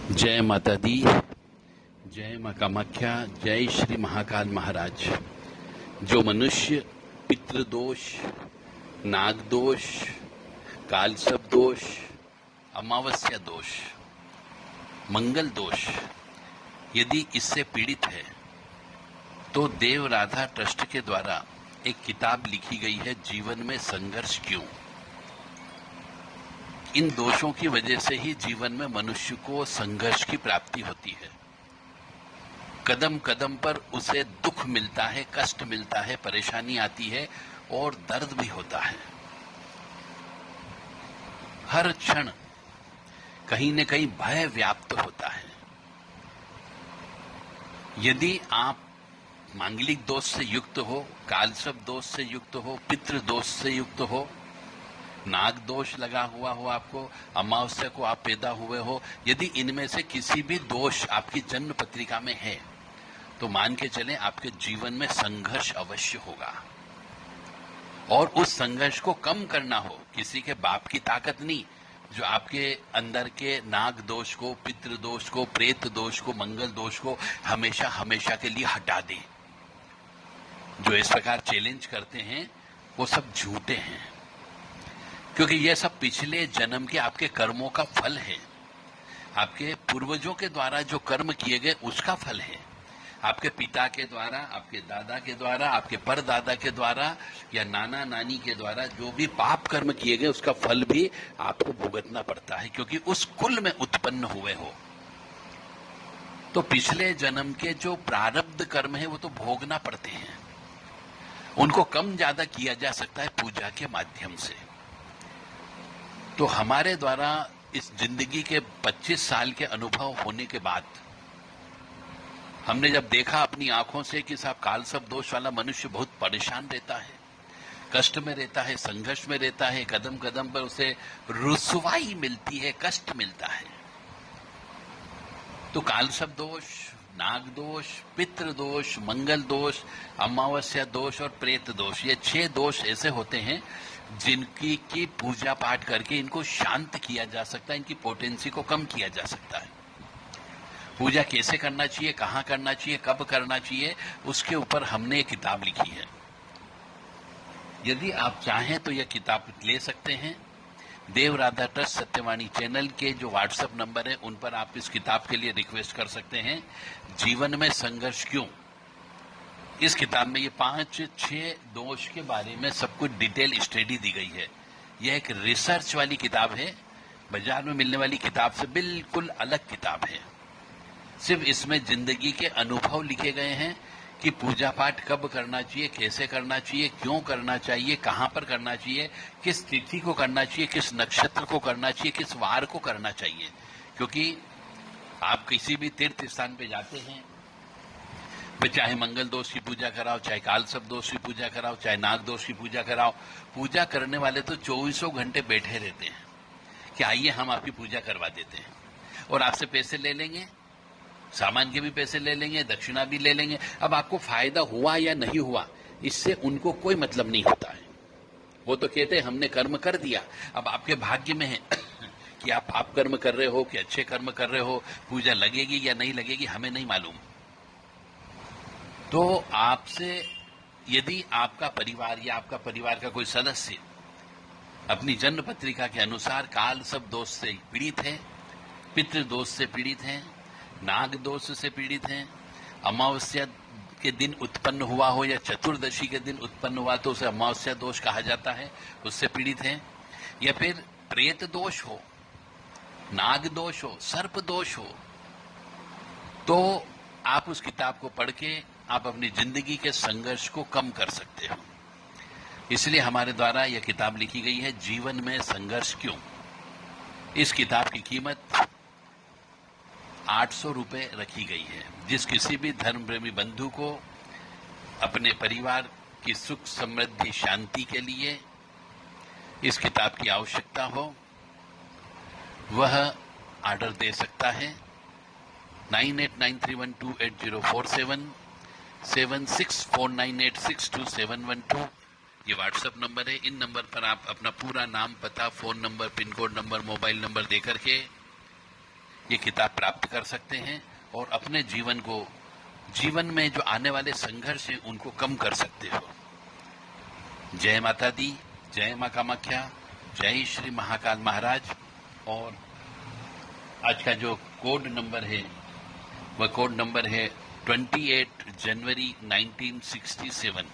जय माता दी। जय माँ कामाख्या। जय श्री महाकाल महाराज। जो मनुष्य पितृदोष, नाग दोष, कालसर्प दोष, अमावस्या दोष, मंगल दोष यदि इससे पीड़ित है तो देव राधा ट्रस्ट के द्वारा एक किताब लिखी गई है, जीवन में संघर्ष क्यों। इन दोषों की वजह से ही जीवन में मनुष्य को संघर्ष की प्राप्ति होती है। कदम कदम पर उसे दुख मिलता है, कष्ट मिलता है, परेशानी आती है और दर्द भी होता है। हर क्षण कहीं न कहीं भय व्याप्त होता है। यदि आप मांगलिक दोष से युक्त हो, कालसर्प दोष से युक्त हो, पितृ दोष से युक्त हो, नाग दोष लगा हुआ हो, आपको अमावस्या को आप पैदा हुए हो, यदि इनमें से किसी भी दोष आपकी जन्म पत्रिका में है तो मान के चलें आपके जीवन में संघर्ष अवश्य होगा। और उस संघर्ष को कम करना हो, किसी के बाप की ताकत नहीं जो आपके अंदर के नाग दोष को, पितृ दोष को, प्रेत दोष को, मंगल दोष को हमेशा हमेशा के लिए हटा दे। जो इस प्रकार चैलेंज करते हैं वो सब झूठे हैं, क्योंकि यह सब पिछले जन्म के आपके कर्मों का फल है। आपके पूर्वजों के द्वारा जो कर्म किए गए उसका फल है। आपके पिता के द्वारा, आपके दादा के द्वारा, आपके परदादा के द्वारा या नाना नानी के द्वारा जो भी पाप कर्म किए गए उसका फल भी आपको भुगतना पड़ता है, क्योंकि उस कुल में उत्पन्न हुए हो। तो पिछले जन्म के जो प्रारब्ध कर्म है वो तो भोगना पड़ते हैं। उनको कम ज्यादा किया जा सकता है पूजा के माध्यम से। तो हमारे द्वारा इस जिंदगी के 25 साल के अनुभव होने के बाद हमने जब देखा अपनी आंखों से कि साहब कालसर्प दोष वाला मनुष्य बहुत परेशान रहता है, कष्ट में रहता है, संघर्ष में रहता है, कदम कदम पर उसे रुसवाई मिलती है, कष्ट मिलता है। तो कालसर्प दोष, नाग दोष, पितृ दोष, मंगल दोष, अमावस्या दोष और प्रेत दोष, ये 6 दोष ऐसे होते हैं जिनकी की पूजा पाठ करके इनको शांत किया जा सकता है, इनकी पोटेंसी को कम किया जा सकता है। पूजा कैसे करना चाहिए, कहां करना चाहिए, कब करना चाहिए, उसके ऊपर हमने एक किताब लिखी है। यदि आप चाहें तो यह किताब ले सकते हैं। देव राधा ट्रस्ट सत्यवाणी चैनल के जो व्हाट्सएप नंबर है उन पर आप इस किताब के लिए रिक्वेस्ट कर सकते हैं। जीवन में संघर्ष क्यों, इस किताब में ये 5-6 दोष के बारे में सब कुछ डिटेल स्टडी दी गई है। यह एक रिसर्च वाली किताब है, बाजार में मिलने वाली किताब से बिल्कुल अलग किताब है। सिर्फ इसमें जिंदगी के अनुभव लिखे गए हैं कि पूजा पाठ कब करना चाहिए, कैसे करना चाहिए, क्यों करना चाहिए, कहां पर करना चाहिए, किस तिथि को करना चाहिए, किस नक्षत्र को करना चाहिए, किस वार को करना चाहिए। क्योंकि आप किसी भी तीर्थ स्थान पे जाते हैं, चाहे मंगल दोष की पूजा कराओ, चाहे कालसर्प दोष की पूजा कराओ, चाहे नाग दोष की पूजा कराओ, पूजा करने वाले तो 24 घंटे बैठे रहते हैं कि आइए हम आपकी पूजा करवा देते हैं, और आपसे पैसे ले लेंगे, सामान के भी पैसे ले लेंगे, दक्षिणा भी ले लेंगे। अब आपको फायदा हुआ या नहीं हुआ इससे उनको कोई मतलब नहीं होता है। वो तो कहते हैं हमने कर्म कर दिया, अब आपके भाग्य में है कि आप पाप कर्म कर रहे हो कि अच्छे कर्म कर रहे हो, पूजा लगेगी या नहीं लगेगी हमें नहीं मालूम। तो आपसे यदि आपका परिवार या आपका परिवार का कोई सदस्य अपनी जन्म पत्रिका के अनुसार कालसर्प दोष से पीड़ित है, पितृ दोष से पीड़ित है, नाग दोष से पीड़ित हैं, अमावस्या के दिन उत्पन्न हुआ हो या चतुर्दशी के दिन उत्पन्न हुआ तो उसे अमावस्या दोष कहा जाता है, उससे पीड़ित हैं, या फिर प्रेत दोष हो, नाग दोष हो, सर्प दोष हो, तो आप उस किताब को पढ़ के आप अपनी जिंदगी के संघर्ष को कम कर सकते हो। इसलिए हमारे द्वारा यह किताब लिखी गई है, जीवन में संघर्ष क्यों। इस किताब की कीमत 800 रुपए रखी गई है। जिस किसी भी धर्म प्रेमी बंधु को अपने परिवार की सुख समृद्धि शांति के लिए इस किताब की आवश्यकता हो वह ऑर्डर दे सकता है। 9893128047, 7649862712 ये व्हाट्सएप नंबर है। इन नंबर पर आप अपना पूरा नाम, पता, phone number, pin code number, mobile number देकर के ये किताब प्राप्त कर सकते हैं और अपने जीवन में जो आने वाले संघर्ष हैं उनको कम कर सकते हो। जय माता दी, जय मां कामाख्या, जय श्री महाकाल महाराज। और आज का जो कोड नंबर है वह कोड नंबर है 28 जनवरी 1967।